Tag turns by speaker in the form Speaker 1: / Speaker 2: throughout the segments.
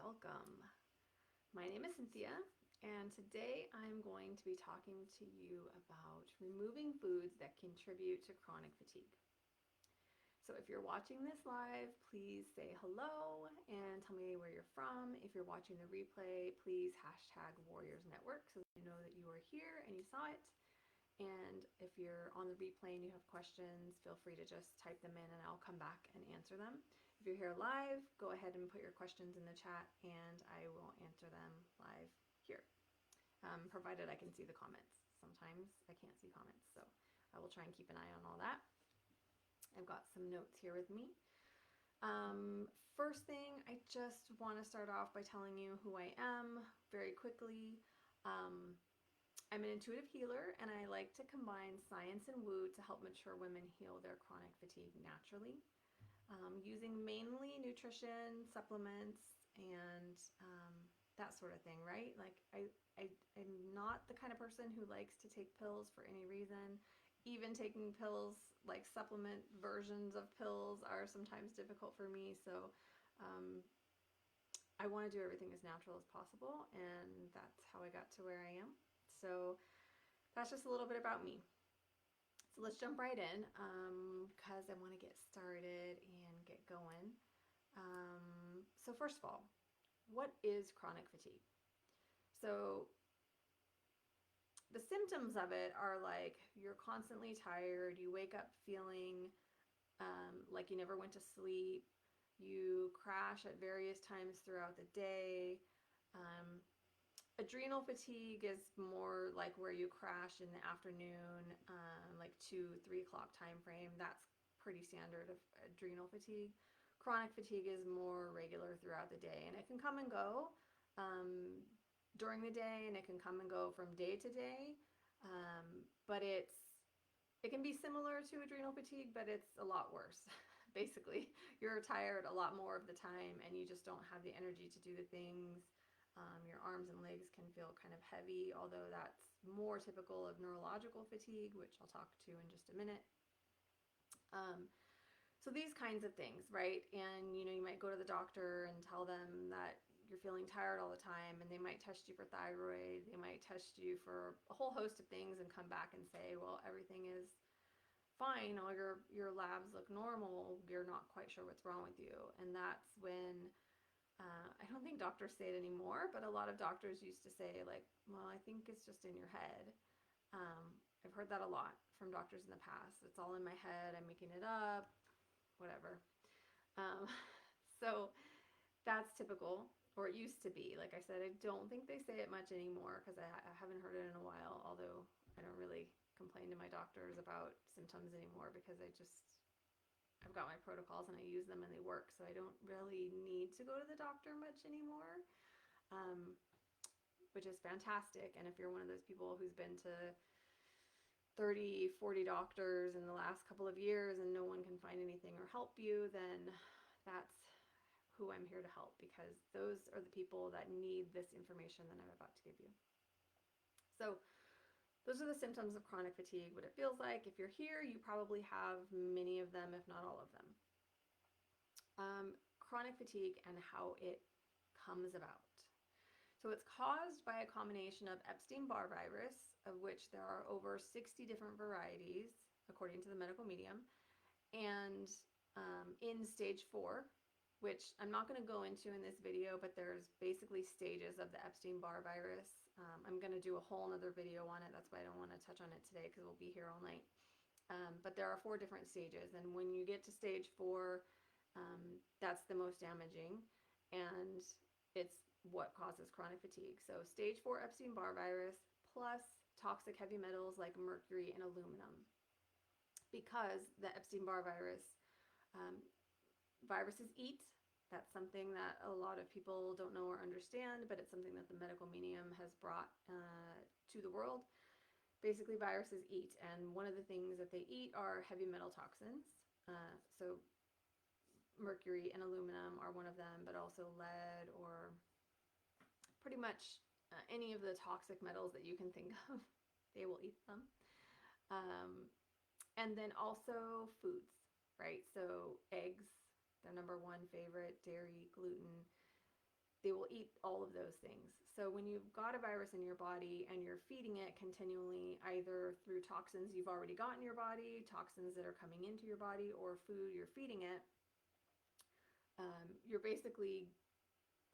Speaker 1: welcome. My name is Cynthia, and today I'm going to be talking to you about removing foods that contribute to chronic fatigue. So, if you're watching this live, please say hello and tell me where you're from. If you're watching the replay, please hashtag Warriors Network so I know that you are here and you saw it. And if you're on the replay and you have questions, feel free to just type them in and I'll come back and answer them. If you're here live, go ahead and put your questions in the chat and I will answer them live here, provided I can see the comments. Sometimes I can't see comments, so I will try and keep an eye on all that. I've got some notes here with me. First thing, I just want to start off by telling you who I am very quickly. I'm an intuitive healer and I like to combine science and woo to help mature women heal their chronic fatigue naturally, using mainly nutrition, supplements, and that sort of thing, right? Like I'm not the kind of person who likes to take pills for any reason. Even taking pills, like supplement versions of pills, are sometimes difficult for me. So I want to do everything as natural as possible, and that's how I got to where I am. So that's just a little bit about me. So let's jump right in because I want to get started and get going. So first of all, what is chronic fatigue? So the symptoms of it are like you're constantly tired, you wake up feeling like you never went to sleep, you crash at various times throughout the day. Adrenal fatigue is more like where you crash in the afternoon, like 2-3 o'clock time frame. That's pretty standard of adrenal fatigue. Chronic fatigue is more regular throughout the day, and it can come and go during the day, and it can come and go from day to day. But it can be similar to adrenal fatigue, but it's a lot worse. Basically, you're tired a lot more of the time, and you just don't have the energy to do the things. Your arms and legs can feel kind of heavy, although that's more typical of neurological fatigue, which I'll talk to in just a minute. So these kinds of things, right? And you might go to the doctor and tell them that you're feeling tired all the time, and they might test you for thyroid, they might test you for a whole host of things and come back and say, well, everything is fine, all your labs look normal, you're not quite sure what's wrong with you. And that's when I don't think doctors say it anymore, but a lot of doctors used to say, like, well, I think it's just in your head. I've heard that a lot from doctors in the past. It's all in my head, I'm making it up, whatever. Um, so that's typical, or it used to be. Like I said, I don't think they say it much anymore because I haven't heard it in a while, although I don't really complain to my doctors about symptoms anymore because I've got my protocols and I use them and they work, so I don't really need to go to the doctor much anymore, which is fantastic. And if you're one of those people who's been to 30, 40 doctors in the last couple of years and no one can find anything or help you, then that's who I'm here to help, because those are the people that need this information that I'm about to give you. So those are the symptoms of chronic fatigue, what it feels like. If you're here, you probably have many of them, if not all of them. Chronic fatigue and how it comes about. So it's caused by a combination of Epstein-Barr virus, of which there are over 60 different varieties, according to the medical medium, and in stage 4, which I'm not going to go into in this video, but there's basically stages of the Epstein-Barr virus. I'm going to do a whole other video on it. That's why I don't want to touch on it today because we'll be here all night. But there are 4 different stages, and when you get to stage 4, that's the most damaging, and it's what causes chronic fatigue. So stage 4 Epstein-Barr virus plus toxic heavy metals like mercury and aluminum, because the Epstein-Barr virus, viruses eat. That's something that a lot of people don't know or understand, but it's something that the medical medium has brought to the world. Basically, viruses eat, and one of the things that they eat are heavy metal toxins. So mercury and aluminum are one of them, but also lead, or pretty much any of the toxic metals that you can think of, they will eat them. And then also foods, right? So eggs, their number one favorite, dairy, gluten. they will eat all of those things. So when you've got a virus in your body and you're feeding it continually, either through toxins you've already got in your body, toxins that are coming into your body, or food you're feeding it, you're basically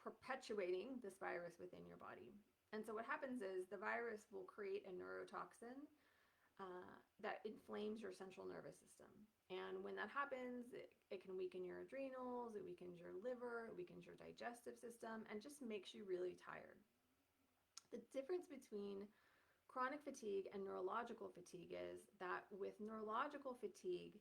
Speaker 1: perpetuating this virus within your body. And so what happens is the virus will create a neurotoxin that inflames your central nervous system. And when that happens, it can weaken your adrenals, it weakens your liver, it weakens your digestive system, and just makes you really tired. The difference between chronic fatigue and neurological fatigue is that with neurological fatigue,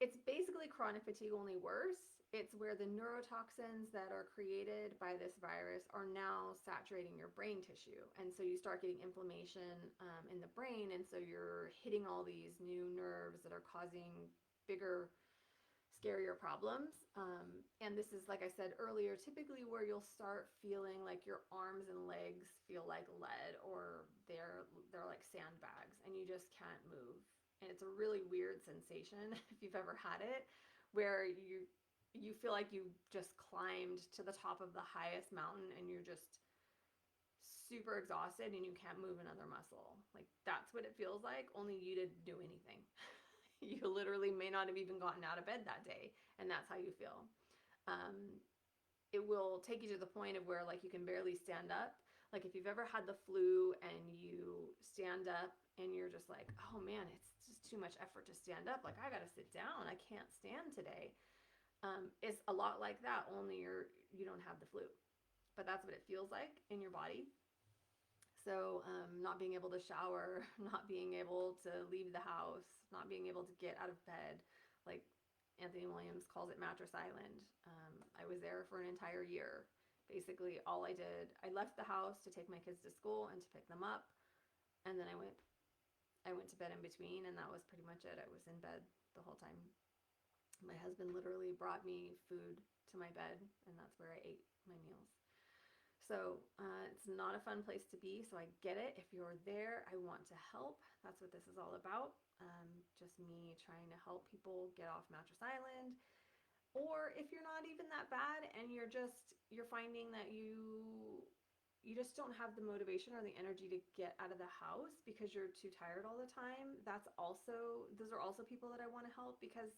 Speaker 1: it's basically chronic fatigue, only worse. It's where the neurotoxins that are created by this virus are now saturating your brain tissue. And so you start getting inflammation in the brain. And so you're hitting all these new nerves that are causing bigger, scarier problems. And this is, like I said earlier, typically where you'll start feeling like your arms and legs feel like lead, or they're like sandbags and you just can't move. And it's a really weird sensation if you've ever had it, where you feel like you just climbed to the top of the highest mountain and you're just super exhausted and you can't move another muscle. Like that's what it feels like, only you didn't do anything. You literally may not have even gotten out of bed that day, and that's how you feel. It will take you to the point of where like you can barely stand up. Like if you've ever had the flu and you stand up and you're just like, oh man, it's just too much effort to stand up. Like I gotta sit down. I can't stand today. It's a lot like that, only you don't have the flu. But that's what it feels like in your body. So not being able to shower, not being able to leave the house, not being able to get out of bed, like Anthony Williams calls it Mattress Island. I was there for an entire year. Basically, all I did, I left the house to take my kids to school and to pick them up, and then I went to bed in between, and that was pretty much it. I was in bed the whole time. My husband literally brought me food to my bed, and that's where I ate my meals. So it's not a fun place to be, so I get it. If you're there, I want to help. That's what this is all about. Just me trying to help people get off Mattress Island. Or if you're not even that bad and you're finding that you just don't have the motivation or the energy to get out of the house because you're too tired all the time, those are also people that I want to help, because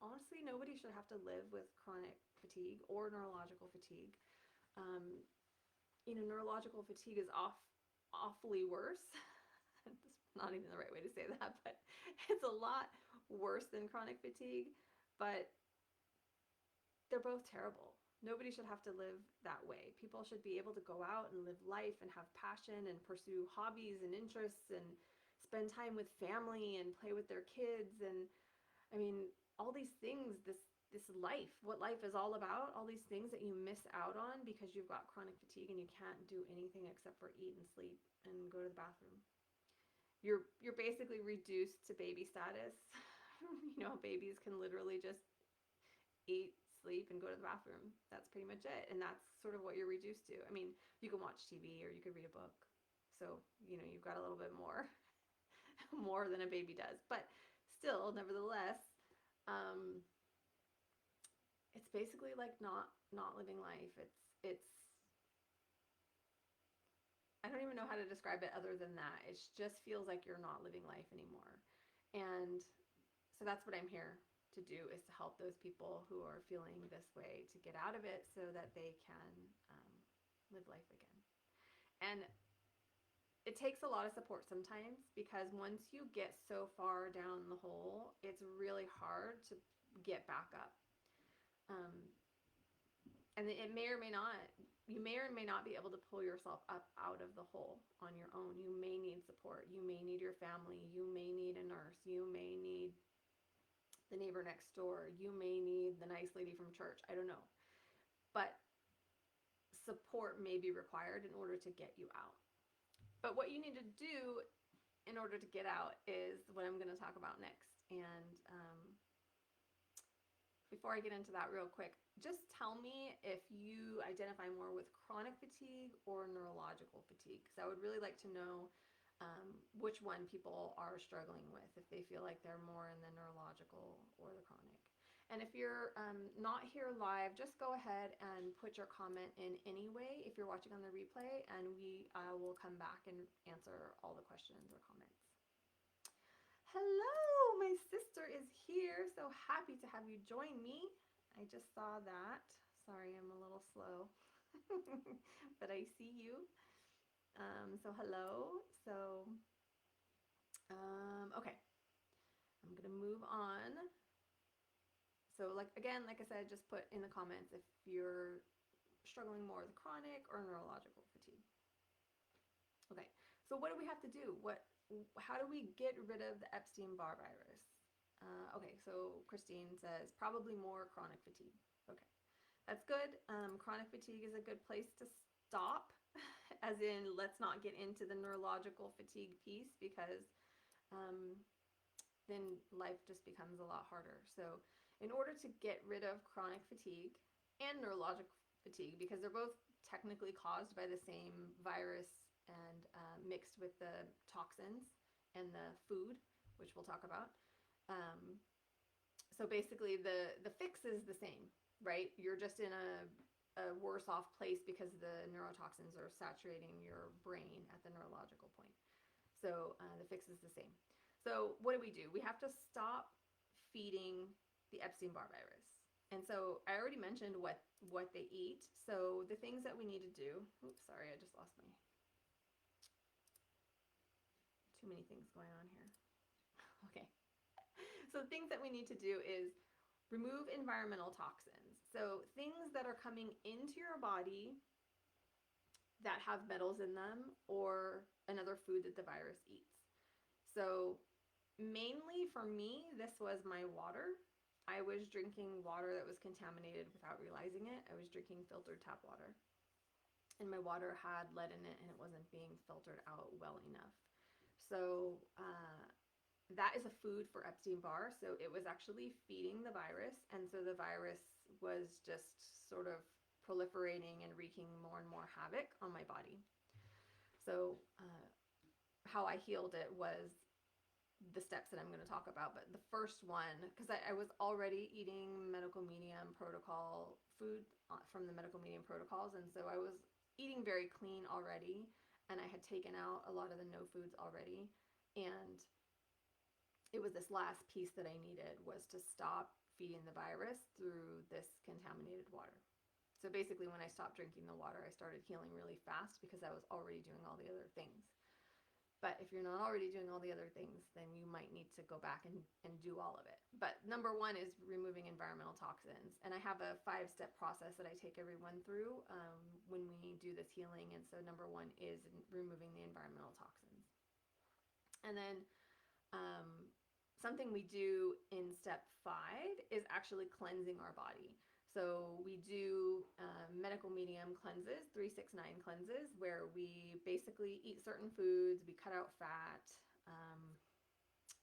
Speaker 1: honestly, nobody should have to live with chronic fatigue or neurological fatigue. Neurological fatigue is awfully worse. It's not even the right way to say that, but it's a lot worse than chronic fatigue, but they're both terrible. Nobody should have to live that way. People should be able to go out and live life and have passion and pursue hobbies and interests and spend time with family and play with their kids. And I mean, all these things, this life, what life is all about, all these things that you miss out on because you've got chronic fatigue and you can't do anything except for eat and sleep and go to the bathroom. You're basically reduced to baby status. Babies can literally just eat, sleep, and go to the bathroom. That's pretty much it. And that's sort of what you're reduced to. I mean, you can watch TV or you could read a book. So, you've got a little bit more more than a baby does. But still, nevertheless, it's basically like not living life. It's I don't even know how to describe it other than that. It just feels like you're not living life anymore. And so that's what I'm here to do, is to help those people who are feeling this way to get out of it so that they can live life again. And it takes a lot of support sometimes, because once you get so far down the hole, it's really hard to get back up. And it may or may not, you may or may not be able to pull yourself up out of the hole on your own. You may need support. You may need your family. You may need a nurse. You may need the neighbor next door. You may need the nice lady from church. I don't know. But support may be required in order to get you out. But what you need to do in order to get out is what I'm going to talk about next. And before I get into that real quick, just tell me if you identify more with chronic fatigue or neurological fatigue, because I would really like to know which one people are struggling with, if they feel like they're more in the neurological or the chronic. And if you're not here live, just go ahead and put your comment in anyway if you're watching on the replay, and we will come back and answer all the questions or comments. Hello, my sister is here. So happy to have you join me. I just saw that. Sorry, I'm a little slow, but I see you. So hello. So, okay, I'm gonna move on. So like I said, just put in the comments if you're struggling more with chronic or neurological fatigue. Okay, so what do we have to do? How do we get rid of the Epstein-Barr virus? Okay, so Christine says probably more chronic fatigue. Okay, that's good. Chronic fatigue is a good place to stop, as in let's not get into the neurological fatigue piece, because then life just becomes a lot harder. So in order to get rid of chronic fatigue and neurologic fatigue, because they're both technically caused by the same virus and mixed with the toxins and the food, which we'll talk about. So basically the fix is the same, right? You're just in a worse off place because the neurotoxins are saturating your brain at the neurological point. So the fix is the same. So what do? We have to stop feeding the Epstein-Barr virus. And so I already mentioned what they eat. So the things that we need to do, oops, sorry, I just lost my, too many things going on here. Okay. So things that we need to do is remove environmental toxins. So things that are coming into your body that have metals in them or another food that the virus eats. So mainly for me, this was my water. I was drinking water that was contaminated without realizing it. I was drinking filtered tap water. And my water had lead in it and it wasn't being filtered out well enough. So that is a food for Epstein-Barr. So it was actually feeding the virus. And so the virus was just sort of proliferating and wreaking more and more havoc on my body. So how I healed it was the steps that I'm going to talk about. But the first one, because I was already eating medical medium protocol food from the medical medium protocols, and so I was eating very clean already, and I had taken out a lot of the no foods already, and it was this last piece that I needed was to stop feeding the virus through this contaminated water. So basically when I stopped drinking the water, I started healing really fast because I was already doing all the other things. But if you're not already doing all the other things, then you might need to go back and do all of it. But number one is removing environmental toxins. And I have a 5-step process that I take everyone through when we do this healing. And so number one is removing the environmental toxins. And then something we do in step 5 is actually cleansing our body. So we do medical medium cleanses, 369 cleanses, where we basically eat certain foods, we cut out fat,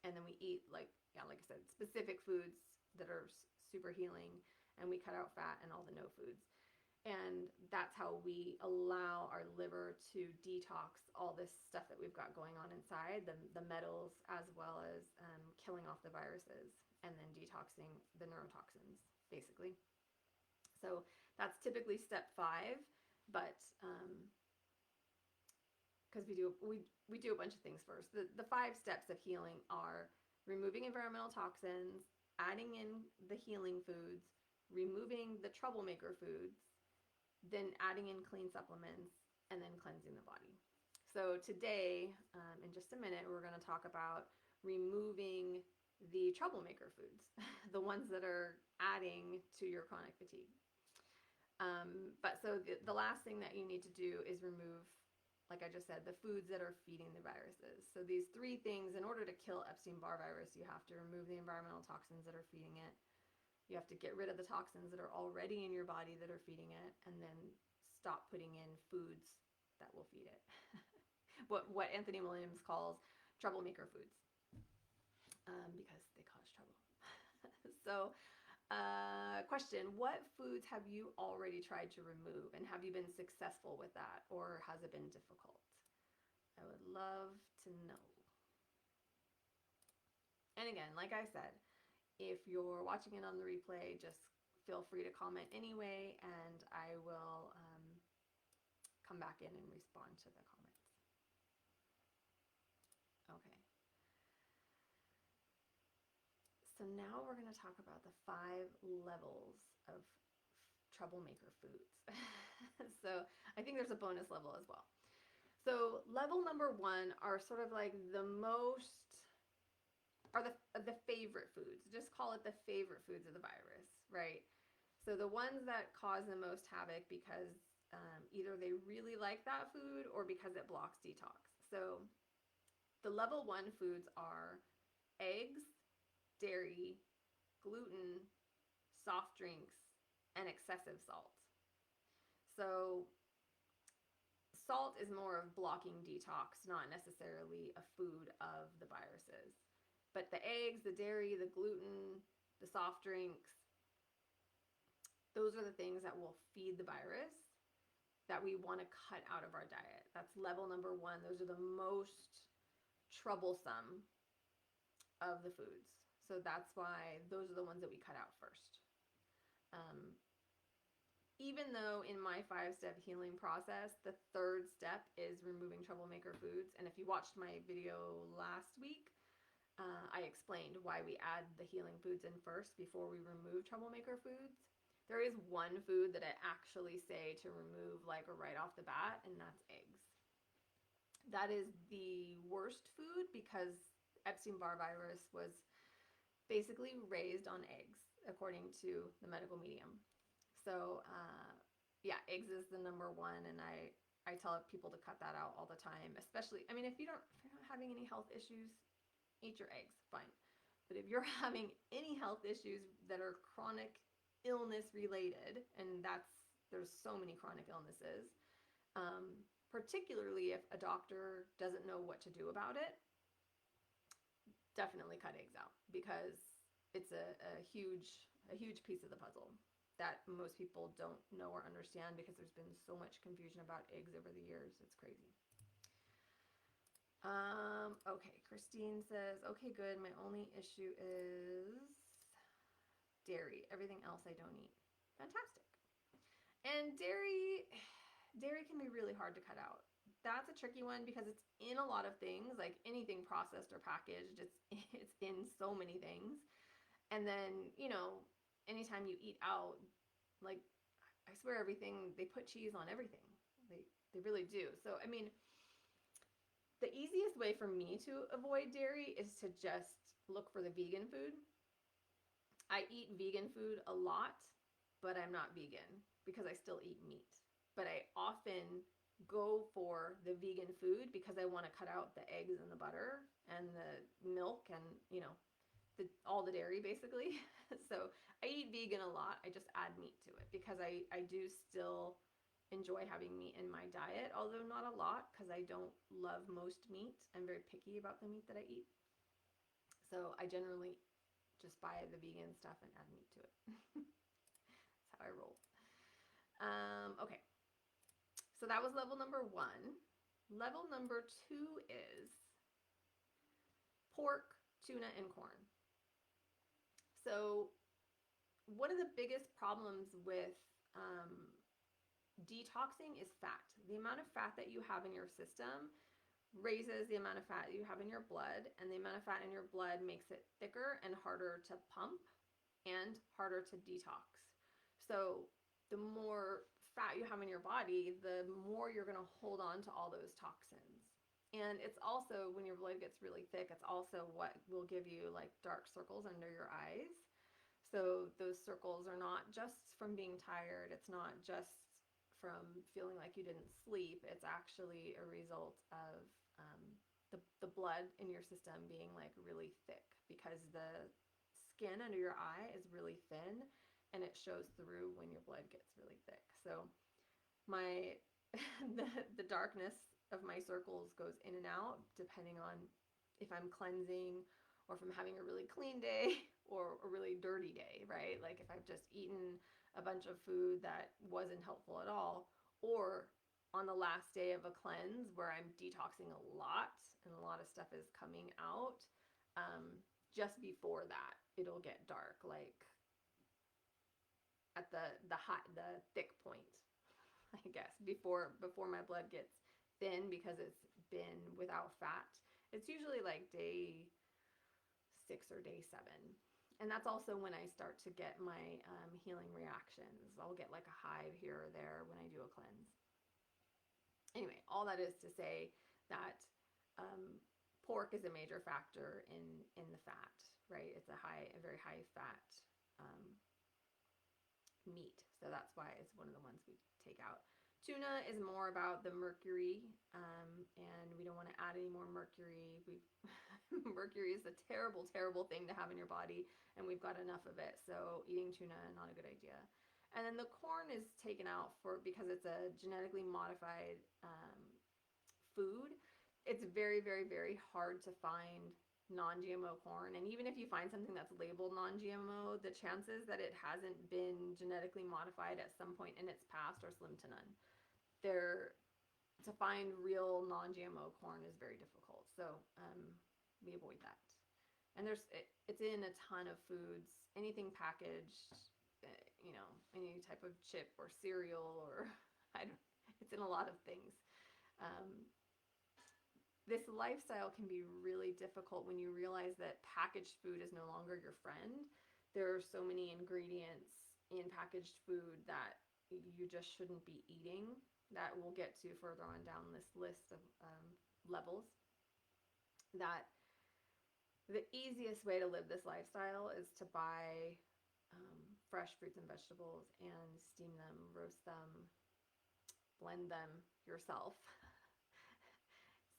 Speaker 1: and then we eat like I said, specific foods that are super healing, and we cut out fat and all the no foods. And that's how we allow our liver to detox all this stuff that we've got going on inside, the metals, as well as killing off the viruses, and then detoxing the neurotoxins, basically. So that's typically step 5, but because we do a bunch of things first. The 5 steps of healing are removing environmental toxins, adding in the healing foods, removing the troublemaker foods, then adding in clean supplements, and then cleansing the body. So today, in just a minute, we're going to talk about removing the troublemaker foods, the ones that are adding to your chronic fatigue. But so the last thing that you need to do is remove, like I just said, the foods that are feeding the viruses. So these 3 things, in order to kill Epstein-Barr virus, you have to remove the environmental toxins that are feeding it. You have to get rid of the toxins that are already in your body that are feeding it, and then stop putting in foods that will feed it. what Anthony Williams calls troublemaker foods, because they cause trouble. So question, what foods have you already tried to remove, and have you been successful with that, or has it been difficult? I would love to know. And again, like I said, If you're watching it on the replay, just feel free to comment anyway, and I will come back in and respond to the comments. Okay. So now we're going to talk about the 5 levels of troublemaker foods. So I think there's a bonus level as well. So level number 1 are sort of like the favorite foods. Just call it the favorite foods of the virus, right? So the ones that cause the most havoc because either they really like that food or because it blocks detox. So the level 1 foods are eggs, dairy, gluten, soft drinks, and excessive salt. So salt is more of blocking detox, not necessarily a food of the viruses. But the eggs, the dairy, the gluten, the soft drinks, those are the things that will feed the virus that we want to cut out of our diet. That's level number 1. Those are the most troublesome of the foods. So that's why those are the ones that we cut out first. Even though in my 5-step healing process, the 3rd step is removing troublemaker foods. And if you watched my video last week, I explained why we add the healing foods in first before we remove troublemaker foods. There is one food that I actually say to remove like right off the bat, and that's eggs. That is the worst food because Epstein-Barr virus was basically raised on eggs, according to the medical medium. So yeah, eggs is the number 1, and I tell people to cut that out all the time. Especially, I mean, if you're not having any health issues, eat your eggs, fine. But if you're having any health issues that are chronic illness related, and there's so many chronic illnesses, particularly if a doctor doesn't know what to do about it, definitely cut eggs out because it's a huge piece of the puzzle that most people don't know or understand because there's been so much confusion about eggs over the years. It's crazy. Okay, Christine says, okay, good. My only issue is dairy. Everything else I don't eat. Fantastic. And dairy can be really hard to cut out. That's a tricky one because it's in a lot of things, like anything processed or packaged. It's in so many things. And then, anytime you eat out, like, I swear everything, they put cheese on everything. They really do. So, I mean, the easiest way for me to avoid dairy is to just look for the vegan food. I eat vegan food a lot, but I'm not vegan because I still eat meat. But I often go for the vegan food because I want to cut out the eggs and the butter and the milk and, all the dairy basically. So I eat vegan a lot. I just add meat to it because I do still enjoy having meat in my diet, although not a lot because I don't love most meat. I'm very picky about the meat that I eat. So I generally just buy the vegan stuff and add meat to it. That's how I roll. Okay. So that was level number 1. Level number 2 is pork, tuna, and corn. So one of the biggest problems with detoxing is fat. The amount of fat that you have in your system raises the amount of fat you have in your blood, and the amount of fat in your blood makes it thicker and harder to pump and harder to detox. So the more fat you have in your body, the more you're going to hold on to all those toxins. And it's also, when your blood gets really thick, it's also what will give you like dark circles under your eyes. So those circles are not just from being tired. It's not just from feeling like you didn't sleep. It's actually a result of the blood in your system being like really thick because the skin under your eye is really thin and it shows through when your blood gets really thick. So my the darkness of my circles goes in and out depending on if I'm cleansing or if I'm having a really clean day or a really dirty day, right? Like if I've just eaten a bunch of food that wasn't helpful at all, or on the last day of a cleanse where I'm detoxing a lot and a lot of stuff is coming out, just before that, it'll get dark, like at the thick point, I guess, before my blood gets thin because it's been without fat. It's usually like day 6 or day 7. And that's also when I start to get my healing reactions. I'll get like a hive here or there when I do a cleanse. Anyway, all that is to say that pork is a major factor in the fat, right? It's a very high fat um, meat, so that's why it's one of the ones we take out. Tuna is more about the mercury, and we don't want to add any more mercury. Mercury is a terrible, terrible thing to have in your body, and we've got enough of it. So eating tuna, not a good idea. And then the corn is taken out because it's a genetically modified food. It's very, very, very hard to find non-GMO corn, and even if you find something that's labeled non-GMO, the chances that it hasn't been genetically modified at some point in its past are slim to none. To find real non-GMO corn is very difficult, so we avoid that. And it's in a ton of foods, anything packaged, any type of chip or cereal, or it's in a lot of things. This lifestyle can be really difficult when you realize that packaged food is no longer your friend. There are so many ingredients in packaged food that you just shouldn't be eating, that we'll get to further on down this list of levels. That the easiest way to live this lifestyle is to buy fresh fruits and vegetables and steam them, roast them, blend them yourself.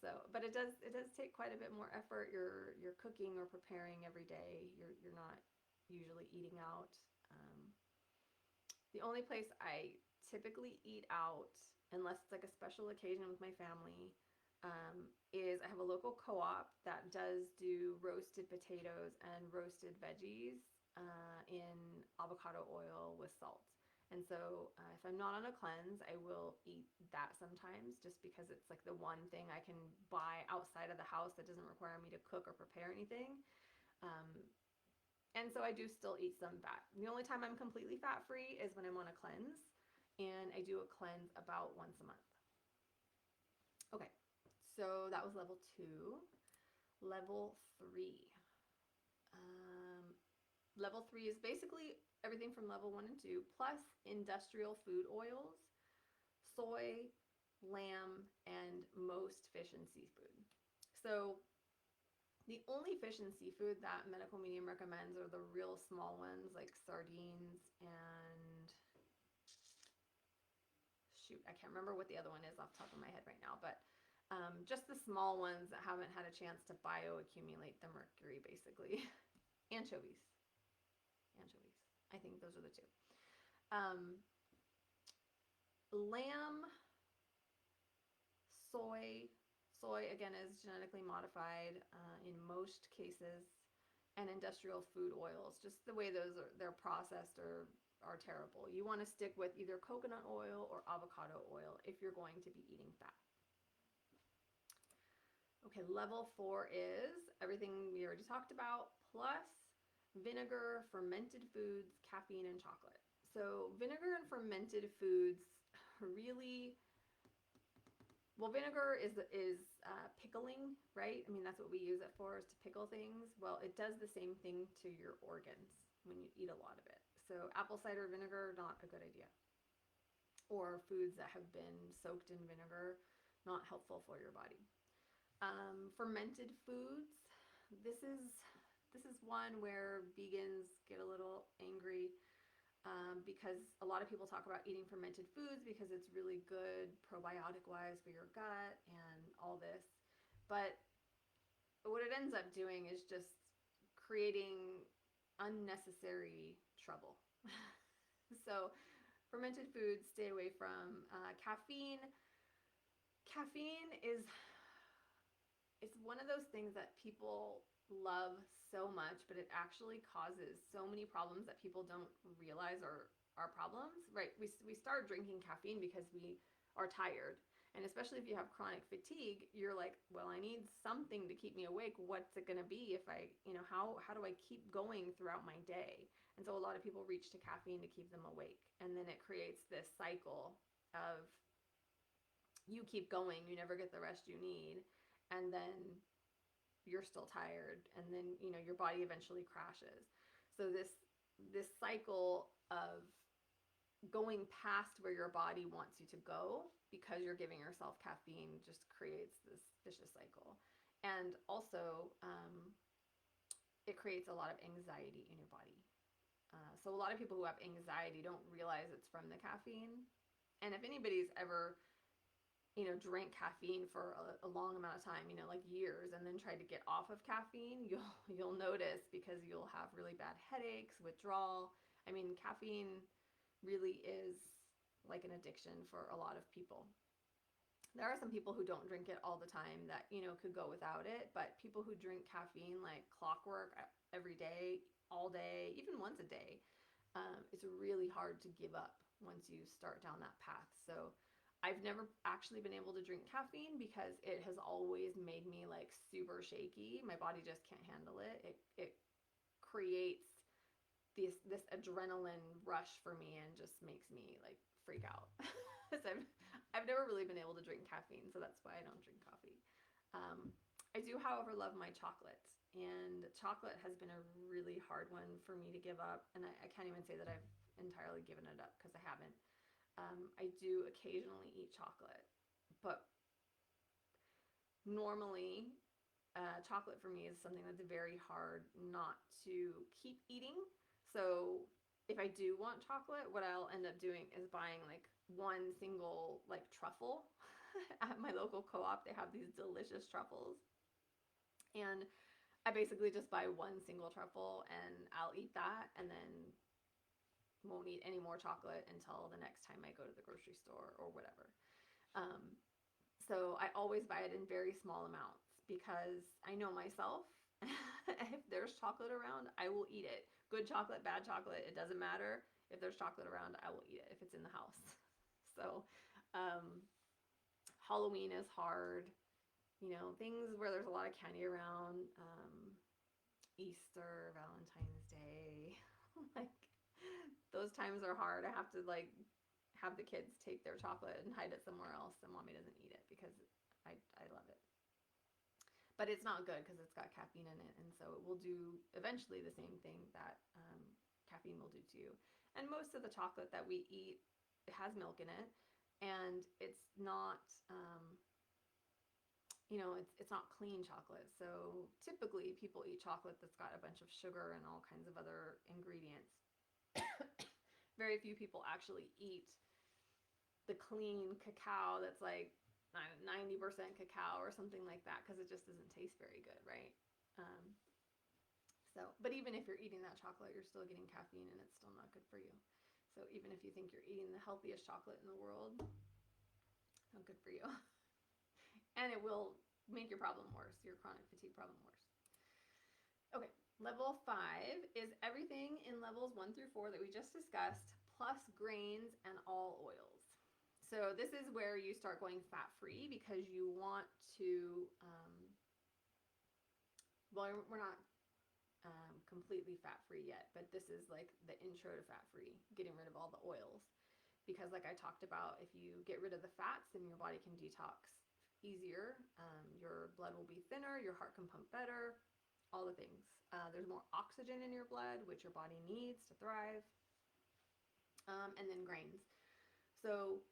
Speaker 1: So, but it does take quite a bit more effort. You're cooking or preparing every day. You're not usually eating out. The only place I typically eat out, unless it's like a special occasion with my family, is I have a local co-op that does do roasted potatoes and roasted veggies in avocado oil with salt. And so if I'm not on a cleanse, I will eat that sometimes, just because it's like the one thing I can buy outside of the house that doesn't require me to cook or prepare anything. And so I do still eat some fat. The only time I'm completely fat-free is when I'm on a cleanse, and I do a cleanse about once a month. Okay, so that was level 2. Level 3. Level 3 is basically everything from level 1 and 2, plus industrial food oils, soy, lamb, and most fish and seafood. So the only fish and seafood that Medical Medium recommends are the real small ones, like sardines and, shoot, I can't remember what the other one is off the top of my head right now, but just the small ones that haven't had a chance to bioaccumulate the mercury, basically. Anchovies. I think those are the 2. Lamb, soy again is genetically modified in most cases, and industrial food oils. Just the way they're processed are terrible. You want to stick with either coconut oil or avocado oil if you're going to be eating fat. Okay, level 4 is everything we already talked about, plus vinegar, fermented foods, caffeine, and chocolate. So vinegar and fermented foods really, well, vinegar is pickling, right? I mean, that's what we use it for, is to pickle things. Well, it does the same thing to your organs when you eat a lot of it. So apple cider vinegar, not a good idea. Or foods that have been soaked in vinegar, not helpful for your body. Fermented foods, this is one where vegans get a little angry because a lot of people talk about eating fermented foods because it's really good probiotic wise for your gut and all this, but what it ends up doing is just creating unnecessary trouble. So fermented foods, stay away from. Caffeine is, it's one of those things that people love so much, but it actually causes so many problems that people don't realize are problems, right? We start drinking caffeine because we are tired, And especially if you have chronic fatigue, you're like, well, I need something to keep me awake. What's it going to be if I, how do I keep going throughout my day? And so a lot of people reach to caffeine to keep them awake. And then it creates this cycle of you keep going, you never get the rest you need. And then you're still tired. And then, your body eventually crashes. So this cycle of going past where your body wants you to go because you're giving yourself caffeine just creates this vicious cycle. And also, it creates a lot of anxiety in your body. So a lot of people who have anxiety don't realize it's from the caffeine. And if anybody's ever, drank caffeine for a long amount of time, like years, and then tried to get off of caffeine, you'll notice, because you'll have really bad headaches, withdrawal. I mean, caffeine really is like an addiction for a lot of people. There are some people who don't drink it all the time that, could go without it, but people who drink caffeine like clockwork every day, all day, even once a day, it's really hard to give up once you start down that path. So I've never actually been able to drink caffeine because it has always made me like super shaky. My body just can't handle it. It creates this adrenaline rush for me and just makes me like freak out. So I've never really been able to drink caffeine, so that's why I don't drink coffee. I do, however, love my chocolate, and chocolate has been a really hard one for me to give up, and I can't even say that I've entirely given it up because I haven't. I do occasionally eat chocolate, but normally chocolate for me is something that's very hard not to keep eating. So if I do want chocolate, what I'll end up doing is buying like one single like truffle. At my local co-op, they have these delicious truffles. And I basically just buy one single truffle and I'll eat that, and then won't eat any more chocolate until the next time I go to the grocery store or whatever. Um, so I always buy it in very small amounts because I know myself. If there's chocolate around, I will eat it. Good chocolate, bad chocolate, it doesn't matter. If there's chocolate around, I will eat it if it's in the house. So Halloween is hard. Things where there's a lot of candy around. Easter, Valentine's Day. Like, those times are hard. I have to like have the kids take their chocolate and hide it somewhere else, and mommy doesn't eat it because I love it. But it's not good because it's got caffeine in it, and so it will do eventually the same thing that caffeine will do to you. And most of the chocolate that we eat, it has milk in it, and it's not it's not clean chocolate. So typically people eat chocolate that's got a bunch of sugar and all kinds of other ingredients. Very few people actually eat the clean cacao that's like 90% cacao or something like that, because it just doesn't taste very good, right? Um, but even if you're eating that chocolate, you're still getting caffeine and it's still not good for you. So even if you think you're eating the healthiest chocolate in the world, not good for you. And it will make your problem worse, your chronic fatigue problem worse. Okay, level 5 is everything in levels 1 through 4 that we just discussed, plus grains and all oils. So this is where you start going fat-free because you want to, well, we're not completely fat-free yet, but this is like the intro to fat-free, getting rid of all the oils. Because like I talked about, if you get rid of the fats, then your body can detox easier. Your blood will be thinner, your heart can pump better, all the things. There's more oxygen in your blood, which your body needs to thrive. And then grains. So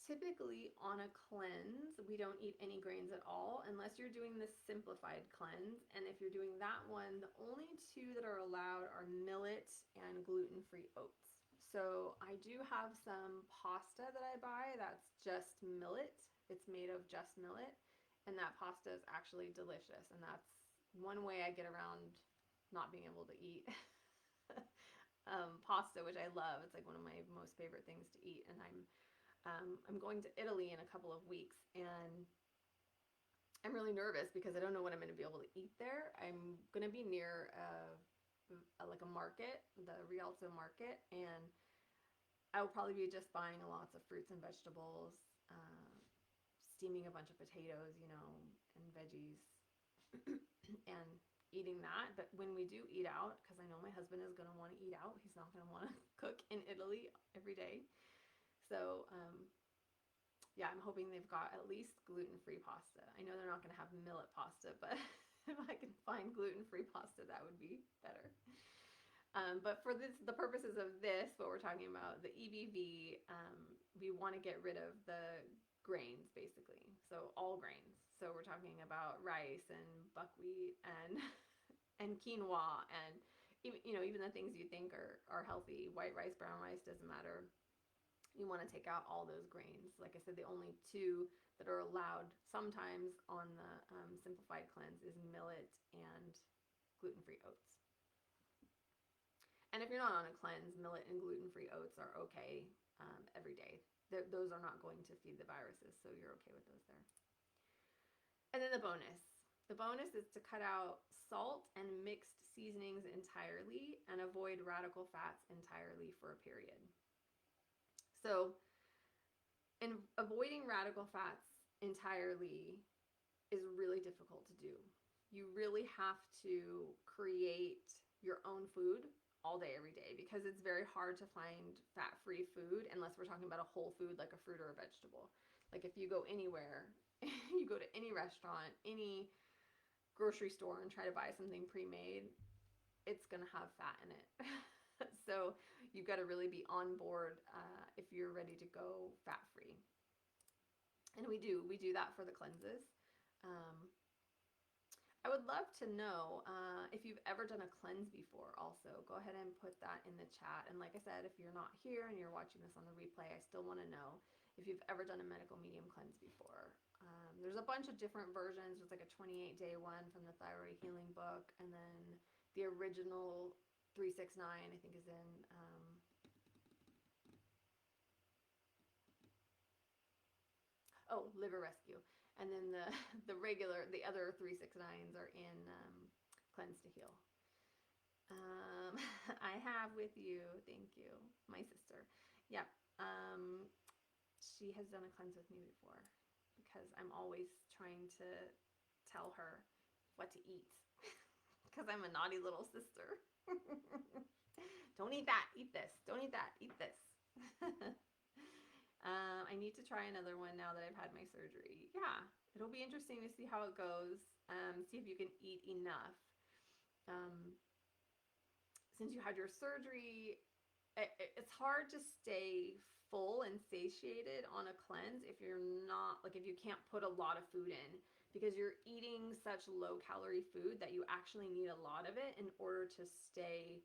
Speaker 1: typically on a cleanse, we don't eat any grains at all unless you're doing the simplified cleanse. And if you're doing that one, the only two that are allowed are millet and gluten-free oats. So I do have some pasta that I buy that's just millet. It's made of just millet, and that pasta is actually delicious. And that's one way I get around not being able to eat pasta, which I love. It's like one of my most favorite things to eat. And I'm going to Italy in a couple of weeks, and I'm really nervous because I don't know what I'm going to be able to eat there. I'm going to be near like a market, the Rialto market, and I will probably be just buying lots of fruits and vegetables, steaming a bunch of potatoes, and veggies and eating that. But when we do eat out, because I know my husband is going to want to eat out, he's not going to want to cook in Italy every day. So, yeah, I'm hoping they've got at least gluten-free pasta. I know they're not going to have millet pasta, but if I can find gluten-free pasta, that would be better. But for the purposes of this, what we're talking about, the EBV, we want to get rid of the grains, basically. So all grains. So we're talking about rice and buckwheat and and quinoa and even the things you think are healthy, white rice, brown rice, doesn't matter. You want to take out all those grains. Like I said, the only two that are allowed sometimes on the simplified cleanse is millet and gluten-free oats. And if you're not on a cleanse, millet and gluten-free oats are okay every day. Those are not going to feed the viruses, so you're okay with those there. And then the bonus. The bonus is to cut out salt and mixed seasonings entirely and avoid radical fats entirely for a period. So, in avoiding radical fats entirely is really difficult to do. You really have to create your own food all day, every day, because it's very hard to find fat-free food unless we're talking about a whole food like a fruit or a vegetable. Like if you go anywhere, you go to any restaurant, any grocery store and try to buy something pre-made, it's going to have fat in it. So you've got to really be on board if you're ready to go fat-free. And we do that for the cleanses. I would love to know if you've ever done a cleanse before also. Go ahead and put that in the chat. And like I said, if you're not here and you're watching this on the replay, I still want to know if you've ever done a medical medium cleanse before. There's a bunch of different versions. There's like a 28-day one from the Thyroid Healing book, and then the original 369 I think is in Liver Rescue. And then the other 369s are in Cleanse to Heal. I have with you, thank you, my sister. Yep. She has done a cleanse with me before because I'm always trying to tell her what to eat because I'm a naughty little sister. Don't eat that, eat this. Don't eat that, eat this. I need to try another one now that I've had my surgery. Yeah, it'll be interesting to see how it goes. See if you can eat enough. Since you had your surgery, it's hard to stay full and satiated on a cleanse if you're not, like if you can't put a lot of food in, because you're eating such low calorie food that you actually need a lot of it in order to stay,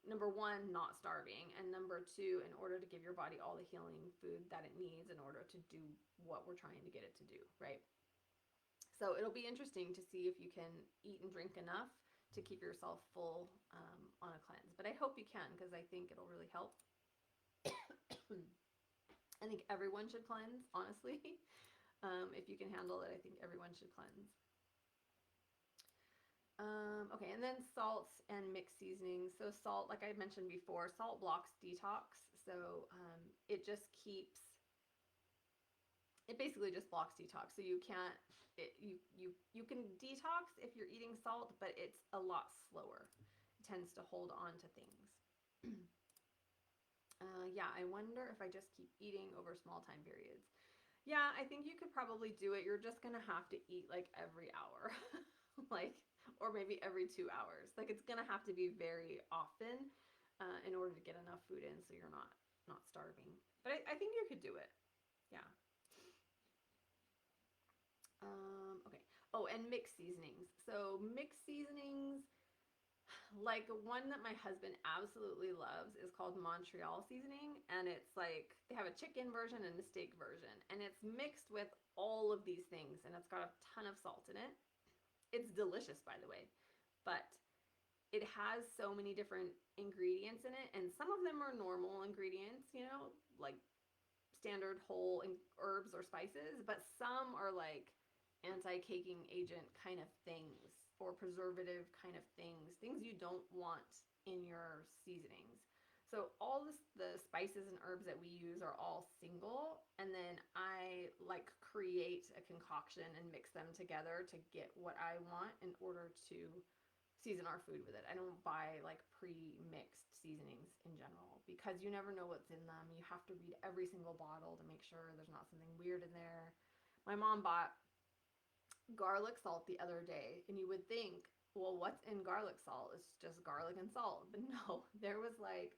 Speaker 1: number one, not starving, and number two, in order to give your body all the healing food that it needs in order to do what we're trying to get it to do, right? So it'll be interesting to see if you can eat and drink enough to keep yourself full on a cleanse. But I hope you can, because I think it'll really help. I think everyone should cleanse, honestly. If you can handle it, I think everyone should cleanse. Okay, and then salts and mixed seasonings. So salt, like I mentioned before, salt blocks detox. So it basically just blocks detox. So you can't, you can detox if you're eating salt, but it's a lot slower. It tends to hold on to things. Yeah, I wonder if I just keep eating over small time periods. Yeah, I think you could probably do it. You're just gonna have to eat like every hour, or maybe every 2 hours. Like it's gonna have to be very often in order to get enough food in, so you're not starving. But I think you could do it. Yeah. Okay. Oh, and mixed seasonings. So mixed seasonings, like one that my husband absolutely loves is called Montreal seasoning, and it's like they have a chicken version and a steak version, and it's mixed with all of these things, and it's got a ton of salt in it. It's delicious, by the way, but it has so many different ingredients in it, and some of them are normal ingredients, like standard whole herbs or spices, but some are like anti-caking agent kind of things, or preservative kind of things you don't want in your seasonings. So all the spices and herbs that we use are all single, and then I I like create a concoction and mix them together to get what I want in order to season our food with it. I don't buy like pre-mixed seasonings in general because you never know what's in them. You have to read every single bottle to make sure there's not something weird in there. My mom bought garlic salt the other day, and you would think, well, what's in garlic salt? It's just garlic and salt. But no, there was like,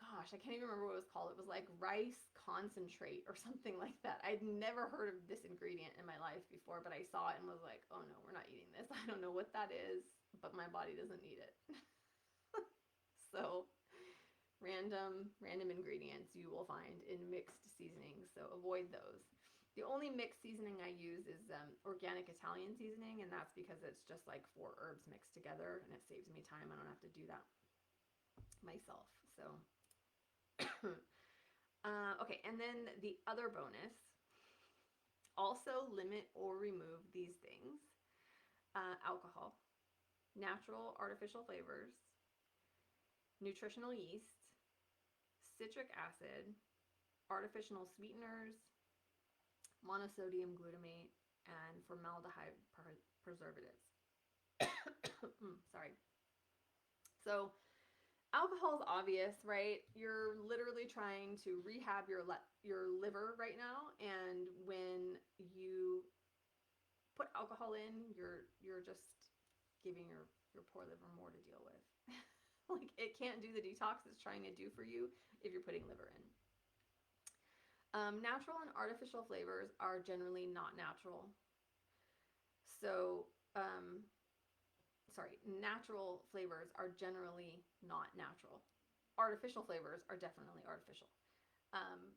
Speaker 1: gosh, I can't even remember what it was called. It was like rice concentrate or something like that. I'd never heard of this ingredient in my life before, but I saw it and was like, oh no, we're not eating this. I don't know what that is, but my body doesn't need it. So random ingredients you will find in mixed seasonings, so avoid those. The only mixed seasoning I use is organic Italian seasoning, and that's because it's just like 4 herbs mixed together, and it saves me time. I don't have to do that myself. So okay, and then the other bonus, also limit or remove these things: alcohol, natural artificial flavors, nutritional yeast, citric acid, artificial sweeteners, monosodium glutamate, and formaldehyde preservatives. Sorry. So alcohol is obvious, right? You're literally trying to rehab your liver right now, and when you put alcohol in, you're just giving your poor liver more to deal with. Like, it can't do the detox it's trying to do for you if you're putting liver in. Natural and artificial flavors are generally not natural. So, natural flavors are generally not natural. Artificial flavors are definitely artificial. Um,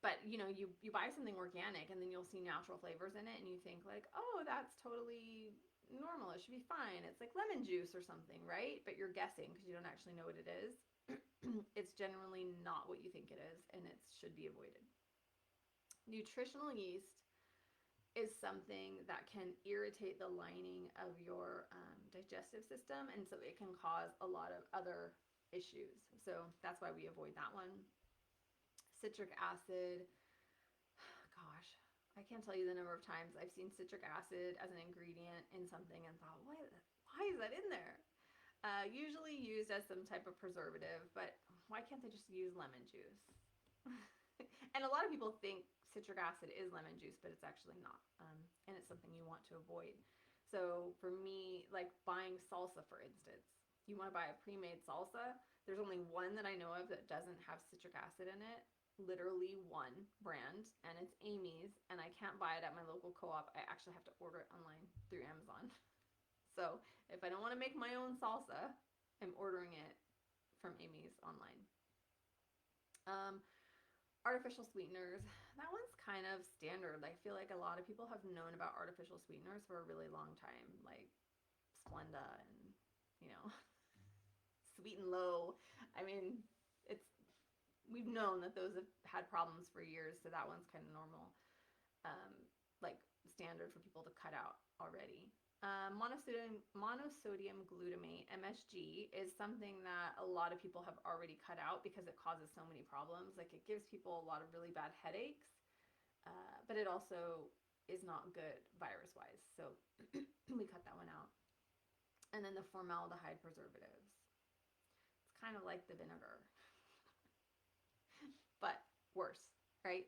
Speaker 1: but you buy something organic and then you'll see natural flavors in it and you think like, oh, that's totally normal. It should be fine. It's like lemon juice or something, right? But you're guessing because you don't actually know what it is. It's generally not what you think it is, and it should be avoided. Nutritional yeast is something that can irritate the lining of your digestive system, and so it can cause a lot of other issues. So that's why we avoid that one. Citric acid, gosh, I can't tell you the number of times I've seen citric acid as an ingredient in something and thought, why is that in there? Usually used as some type of preservative, but why can't they just use lemon juice? And a lot of people think citric acid is lemon juice, but it's actually not. And it's something you want to avoid. So for me, like buying salsa, for instance, you want to buy a pre-made salsa. There's only one that I know of that doesn't have citric acid in it. Literally one brand, and it's Amy's, and I can't buy it at my local co-op. I actually have to order it online through Amazon. So if I don't want to make my own salsa, I'm ordering it from Amy's online. Artificial sweeteners, that one's kind of standard. I feel like a lot of people have known about artificial sweeteners for a really long time, like Splenda and, Sweet and Low. I mean, we've known that those have had problems for years, so that one's kind of normal, like standard for people to cut out already. Monosodium glutamate, MSG, is something that a lot of people have already cut out because it causes so many problems. Like, it gives people a lot of really bad headaches, but it also is not good virus-wise. So we cut that one out. And then the formaldehyde preservatives. It's kind of like the vinegar, but worse, right?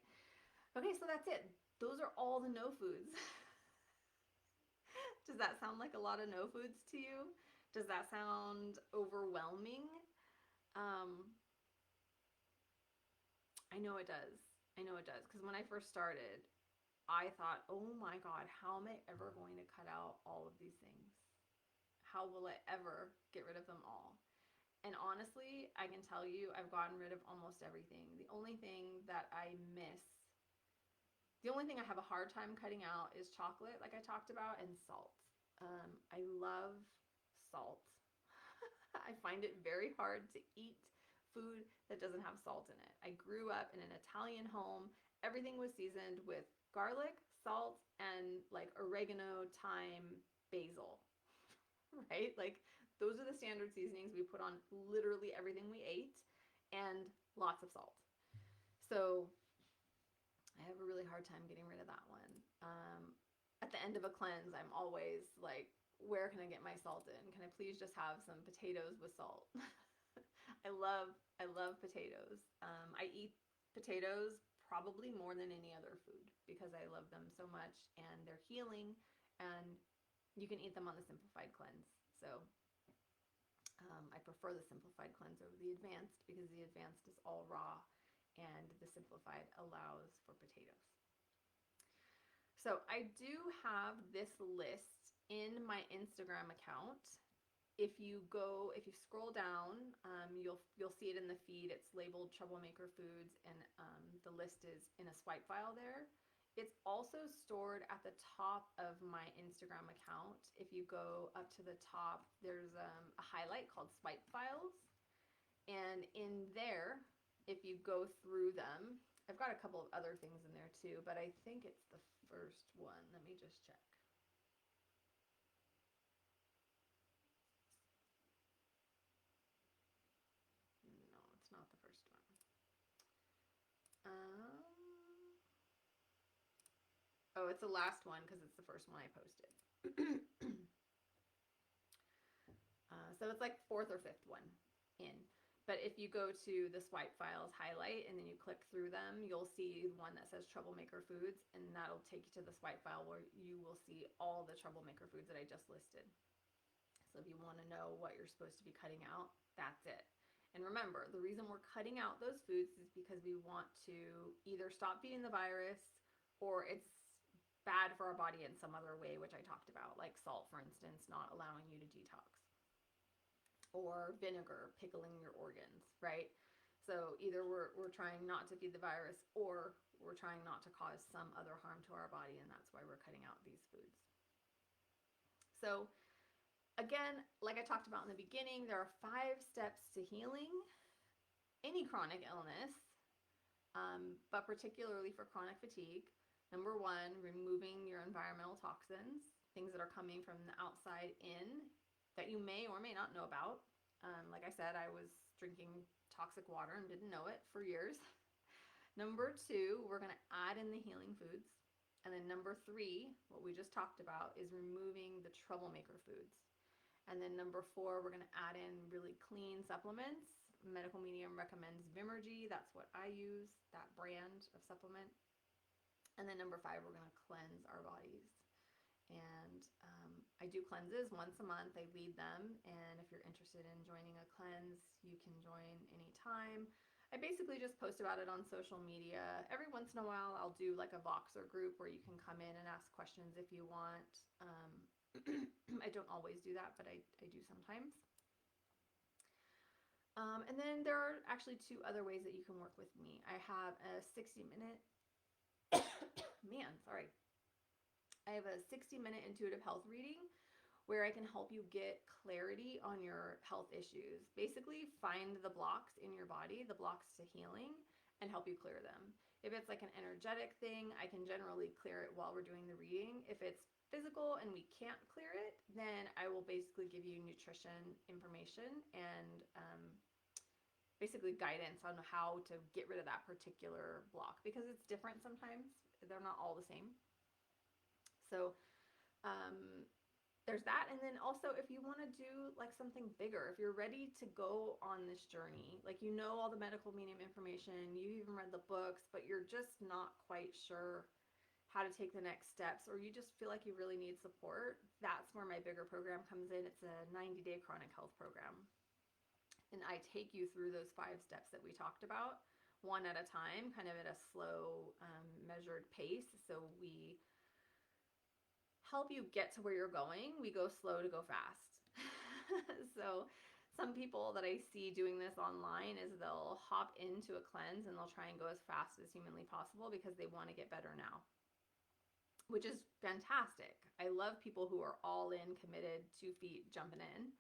Speaker 1: Okay, so that's it. Those are all the no foods. Does that sound like a lot of no foods to you? Does that sound overwhelming? I know it does. I know it does. Because when I first started, I thought, oh my God, how am I ever going to cut out all of these things? How will I ever get rid of them all? And honestly, I can tell you I've gotten rid of almost everything. The only thing that I miss, the only thing I have a hard time cutting out is chocolate, like I talked about, and salt. I love salt. I find it very hard to eat food that doesn't have salt in it. I grew up in an Italian home. Everything was seasoned with garlic, salt, and like oregano, thyme, basil, right? Like, those are the standard seasonings we put on literally everything we ate, and lots of salt. So I really hard time getting rid of that one. At the end of a cleanse, I'm always like, where can I get my salt in? Can I please just have some potatoes with salt? I love potatoes. I eat potatoes probably more than any other food because I love them so much and they're healing, and you can eat them on the simplified cleanse. So I prefer the simplified cleanse over the advanced because the advanced is all raw and the simplified allows for potatoes. So I do have this list in my Instagram account. If you scroll down, you'll see it in the feed. It's labeled Troublemaker Foods, and the list is in a swipe file there. It's also stored at the top of my Instagram account. If you go up to the top, there's a highlight called Swipe Files. And in there, if you go through them, I've got a couple of other things in there too, but I think it's the first one. Let me just check. No, it's not the first one. Oh, it's the last one because it's the first one I posted. So it's like fourth or fifth one in. But if you go to the swipe files highlight and then you click through them, you'll see one that says Troublemaker Foods, and that'll take you to the swipe file where you will see all the Troublemaker Foods that I just listed. So if you want to know what you're supposed to be cutting out, that's it. And remember, the reason we're cutting out those foods is because we want to either stop feeding the virus or it's bad for our body in some other way, which I talked about, like salt, for instance, not allowing you to detox, or vinegar pickling your organs, right? So either we're trying not to feed the virus or we're trying not to cause some other harm to our body, and that's why we're cutting out these foods. So again, like I talked about in the beginning, there are 5 steps to healing any chronic illness, but particularly for chronic fatigue. Number 1, removing your environmental toxins, things that are coming from the outside in that you may or may not know about. Like I said, I was drinking toxic water and didn't know it for years. Number 2, we're going to add in the healing foods. And then number 3, what we just talked about, is removing the troublemaker foods. And then number 4, we're going to add in really clean supplements. Medical Medium recommends Vimergy. That's what I use, that brand of supplement. And then number 5, we're going to cleanse our bodies. And I do cleanses once a month. I lead them. And if you're interested in joining a cleanse, you can join anytime. I basically just post about it on social media. Every once in a while, I'll do like a Voxer group where you can come in and ask questions if you want. I don't always do that, but I do sometimes. And then there are actually 2 other ways that you can work with me. I have a 60-minute I have a 60-minute intuitive health reading where I can help you get clarity on your health issues. Basically, find the blocks in your body, the blocks to healing, and help you clear them. If it's like an energetic thing, I can generally clear it while we're doing the reading. If it's physical and we can't clear it, then I will basically give you nutrition information and basically guidance on how to get rid of that particular block, because it's different sometimes. They're not all the same. So there's that. And then also, if you want to do like something bigger, if you're ready to go on this journey, like you know all the medical medium information, you even read the books, but you're just not quite sure how to take the next steps, or you just feel like you really need support, that's where my bigger program comes in. It's a 90-day chronic health program. And I take you through those 5 steps that we talked about, one at a time, kind of at a slow, measured pace. So we help you get to where you're going. We go slow to go fast. So some people that I see doing this online is they'll hop into a cleanse and they'll try and go as fast as humanly possible because they want to get better now, which is fantastic. I love people who are all in, committed, 2 feet jumping in.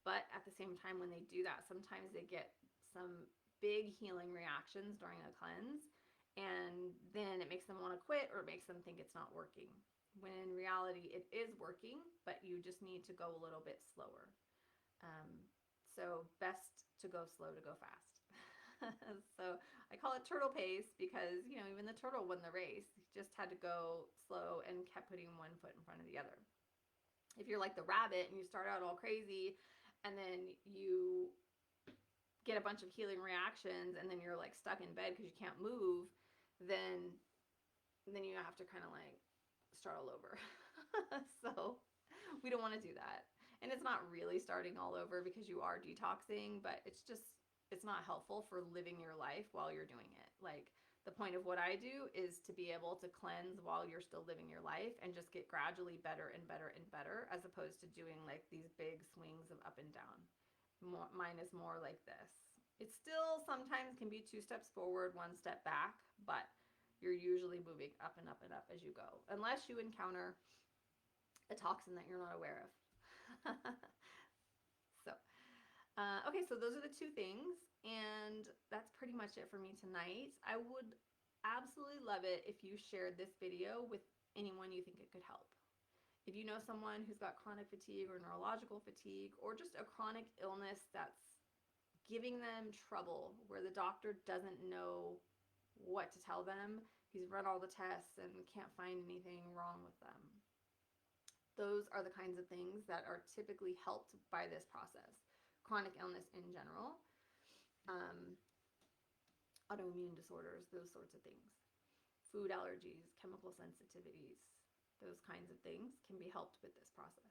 Speaker 1: But at the same time, when they do that, sometimes they get some big healing reactions during a cleanse, and then it makes them want to quit, or it makes them think it's not working. When in reality, it is working, but you just need to go a little bit slower. So best to go slow to go fast. So I call it turtle pace because, you know, even the turtle won the race. He just had to go slow and kept putting one foot in front of the other. If you're like the rabbit and you start out all crazy and then you get a bunch of healing reactions and then you're like stuck in bed because you can't move, then you have to kind of like start all over. So we don't want to do that. And it's not really starting all over because you are detoxing, but it's not helpful for living your life while you're doing it. Like the point of what I do is to be able to cleanse while you're still living your life and just get gradually better and better and better, as opposed to doing like these big swings of up and down. Mine is more like this. It still sometimes can be 2 steps forward, 1 step back, but you're usually moving up and up and up as you go, unless you encounter a toxin that you're not aware of. So, okay, so those are the 2 things, and that's pretty much it for me tonight. I would absolutely love it if you shared this video with anyone you think it could help. If you know someone who's got chronic fatigue or neurological fatigue or just a chronic illness that's giving them trouble where the doctor doesn't know what to tell them, he's run all the tests and can't find anything wrong with them. Those are the kinds of things that are typically helped by this process. Chronic illness in general, autoimmune disorders, those sorts of things. Food allergies, chemical sensitivities, those kinds of things can be helped with this process.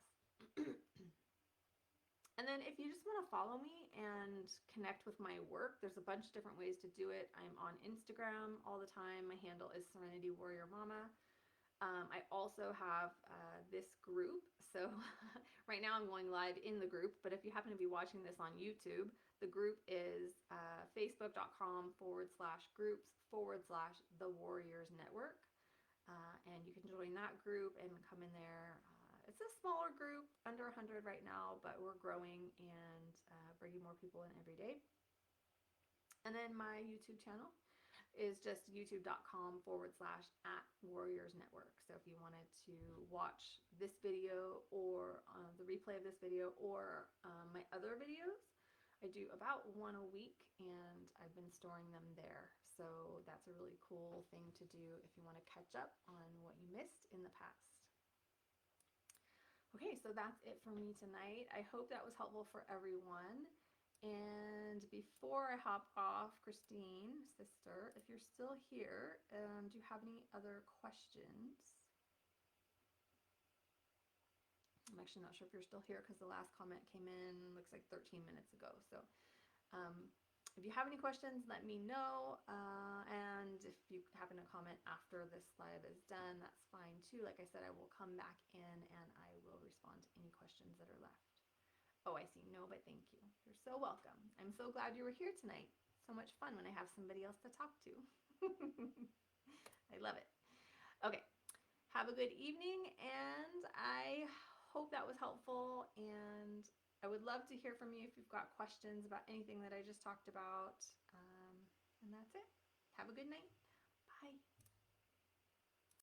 Speaker 1: And then if you just want to follow me and connect with my work, there's a bunch of different ways to do it. I'm on Instagram all the time. My handle is Serenity Warrior Mama. I also have this group. So right now I'm going live in the group, but if you happen to be watching this on YouTube, the group is facebook.com/groups/The Warriors Network. And you can join that group and come in there. It's a smaller group, under 100 right now, but we're growing and bringing more people in every day. And then my YouTube channel is just youtube.com/@Warriors Network. So if you wanted to watch this video or the replay of this video or my other videos, I do about one a week and I've been storing them there. So that's a really cool thing to do if you want to catch up on what you missed in the past. Okay, so that's it for me tonight. I hope that was helpful for everyone. And before I hop off, Christine, sister, if you're still here, do you have any other questions? I'm actually not sure if you're still here because the last comment came in, looks like 13 minutes ago. So if you have any questions, let me know. And if you happen to comment after this live is done, that's fine too. Like I said, I will come back in and I will respond to any questions that are left. Oh, I see. No, but thank you. You're so welcome. I'm so glad you were here tonight. So much fun when I have somebody else to talk to. I love it. Okay. Have a good evening, and I hope that was helpful. And I would love to hear from you if you've got questions about anything that I just talked about. And that's it. Have a good night. Bye.